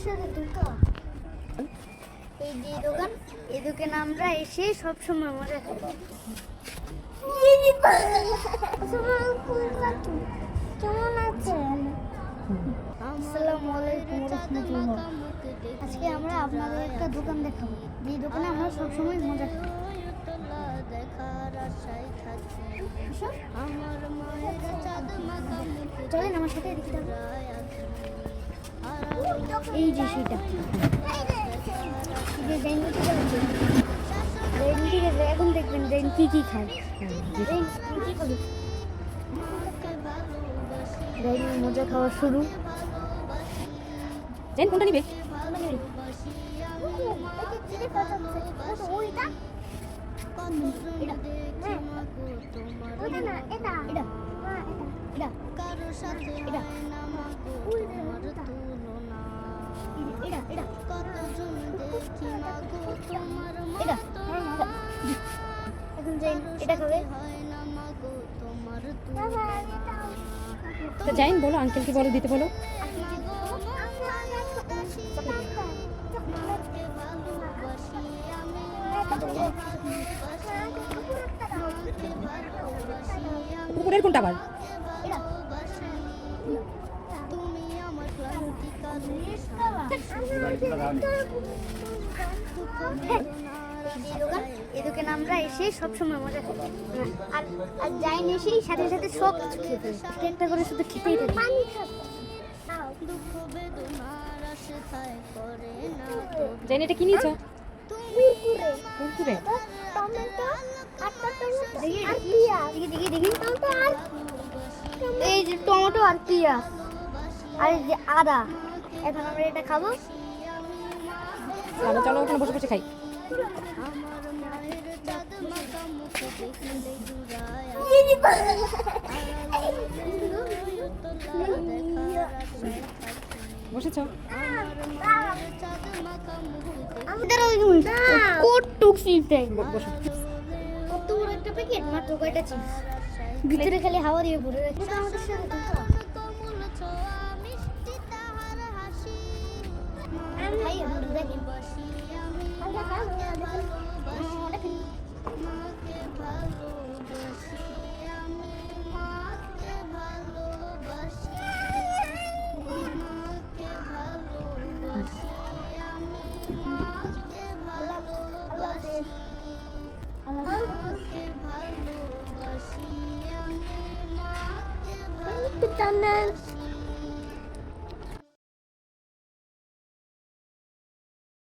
সাথে দোকান, এই যে দোকান, এই দোকানে আমরা এসে সবসময় মজা করি। কেমন আছেন? আসসালামু আলাইকুম রাহমাতুল্লাহ। আজকে আমরা আপনাদের একটা দোকান দেখাবো, যে দোকানে আমরা সবসময় মজা করি। চলেন আমার সাথে দেখতে হবে। এই যে সেটা এখন দেখবেন রেন কি কি খায়। রেন মজা খাওয়া শুরু। জেন কোনটা নিবে? এটা খাবে। তো জাইন বলো, আঙ্কেলকে বলো, দিতে বলো। উপরের কোনটা আবার? এই দোকানে আমরা এসে সবসময় মজা করি, আর যাই এসেই সাথে সাথে সব কিছু খেতে একটা করে শুধু খেতেই থাকি। জাইন এটা কি নিয়েছো? কুরকুরে। এই যে টমেটো আর পেঁয়াজ আর এই যে আদা। এখন আমরা এটা খাবো। চলো চলো, ওখানে বসে বসে খাই। বসেছো? কত বড় একটা প্যাকেট, মাত্র কয়টা চিপস, ভিতরে খালি হাওয়া দিয়ে ভরে রাখছে। আমাদের সাথে